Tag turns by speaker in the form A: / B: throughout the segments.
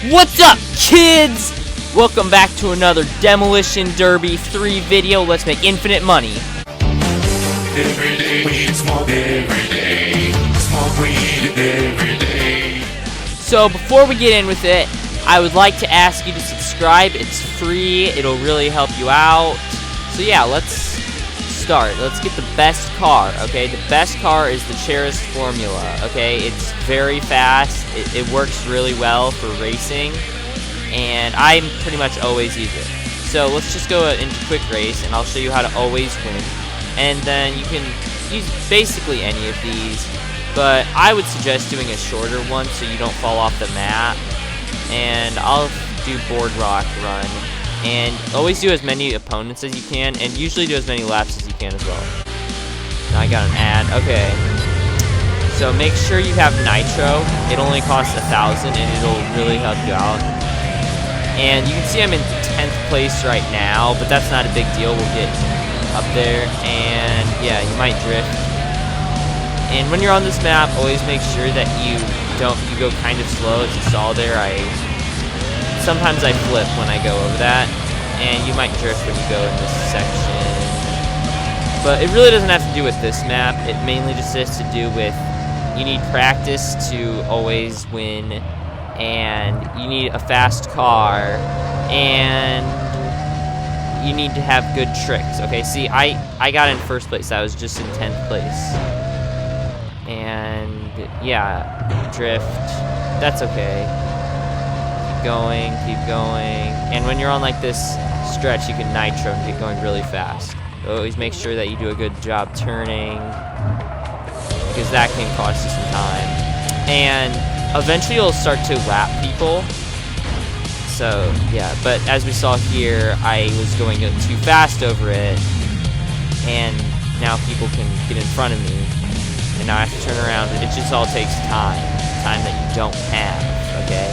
A: What's up, kids? Welcome back to another Demolition Derby 3 video. Let's make infinite money.
B: Every day we smoke every day. Smoke weed every day.
A: So before we get in with it, I would like to ask you to subscribe. It's free. It'll really help you out. So yeah, let's start. Let's get the best car, okay? The best car is the Cherished Formula, okay? It's very fast. It works really well for racing, and I pretty much always use it. So let's just go into quick race, and I'll show you how to always win. And then you can use basically any of these, but I would suggest doing a shorter one so you don't fall off the map. And I'll do Boardwalk Run. And always do as many opponents as you can, and usually do as many laps as you can as well. Now I got an ad. Okay. So make sure you have nitro. It only costs 1,000, and it'll really help you out. And you can see I'm in 10th place right now, but that's not a big deal. We'll get up there, and yeah, you might drift. And when you're on this map, always make sure that you go kind of slow. It's a stall there. Sometimes I flip when I go over that, and you might drift when you go in this section. But it really doesn't have to do with this map. It mainly just has to do with you need practice to always win, and you need a fast car, and you need to have good tricks. Okay, see, I got in first place. I was just in 10th place. And yeah, drift. That's okay. Keep going, and when you're on like this stretch, you can nitro and get going really fast. Always make sure that you do a good job turning, because that can cost you some time. And eventually you'll start to lap people. So yeah, but as we saw here, I was going too fast over it, and now people can get in front of me, and now I have to turn around. It just all takes time that you don't have, okay?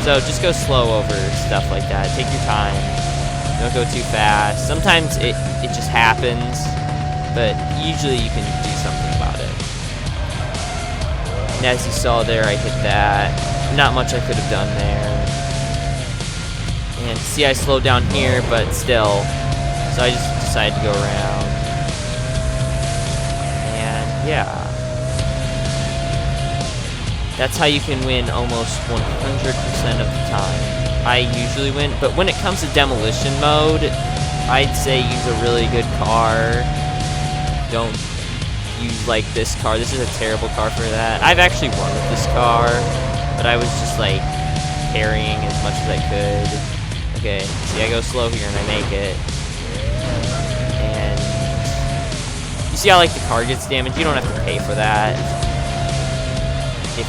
A: So just go slow over stuff like that. Take your time. Don't go too fast. Sometimes it just happens, but usually you can do something about it. And as you saw there, I hit that. Not much I could have done there. And see, I slowed down here, but still. So I just decided to go around. And yeah. That's how you can win almost 100% of the time. I usually win, but when it comes to demolition mode, I'd say use a really good car. Don't use like this car. This is a terrible car for that. I've actually won with this car, but I was just like carrying as much as I could. Okay, see, I go slow here and I make it. And you see how like the car gets damaged? You don't have to pay for that if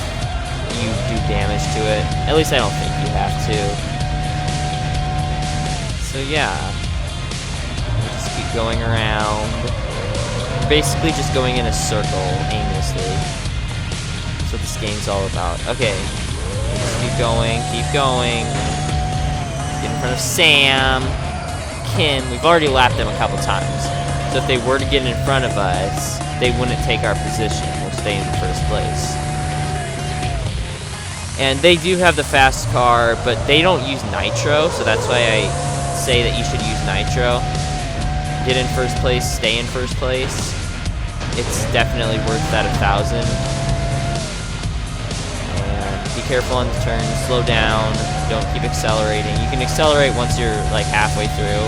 A: you do damage to it. At least I don't think you have to. So yeah, just keep going around. You're basically just going in a circle aimlessly. That's what this game's all about. Okay, just keep going. Get in front of Sam, Kim. We've already lapped them a couple times. So if they were to get in front of us, they wouldn't take our position. We'll stay in first place. And they do have the fast car, but they don't use nitro, so that's why I say that you should use nitro. Get in first place, stay in first place. It's definitely worth that 1,000. And be careful on the turns, slow down, don't keep accelerating. You can accelerate once you're like halfway through.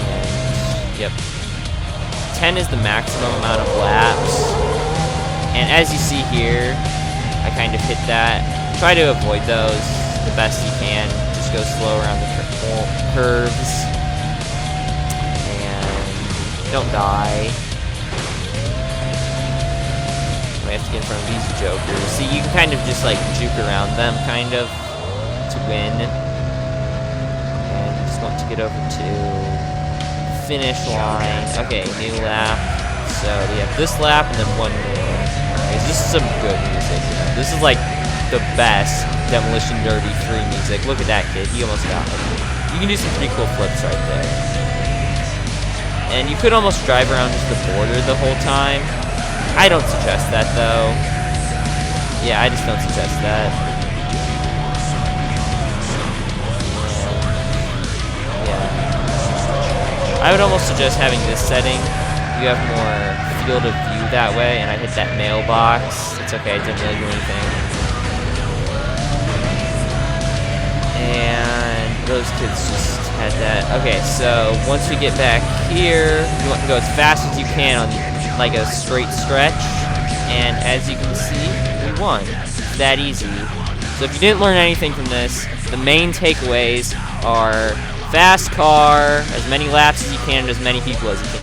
A: And, yep. 10 is the maximum amount of laps. And as you see here, I kind of hit that. Try to avoid those the best you can. Just go slow around the curves. And don't die. We have to get in front of these jokers. See, you can kind of just like juke around them, kind of, to win. And you just want to get over to finish line. Okay, new lap. So we have this lap and then one more. This is some good music. This is like the best Demolition Derby 3 music. Look at that kid. He almost got it. You can do some pretty cool flips right there. And you could almost drive around just the border the whole time. I don't suggest that though. Yeah, I just don't suggest that. I would almost suggest having this setting. You have more field of view that way, and I hit that mailbox. It's okay, it didn't really do anything. And those kids just had that. Okay, so once we get back here, you want to go as fast as you can on like a straight stretch. And as you can see, we won. It's that easy. So if you didn't learn anything from this, the main takeaways are fast car, as many laps as you can, and as many people as you can.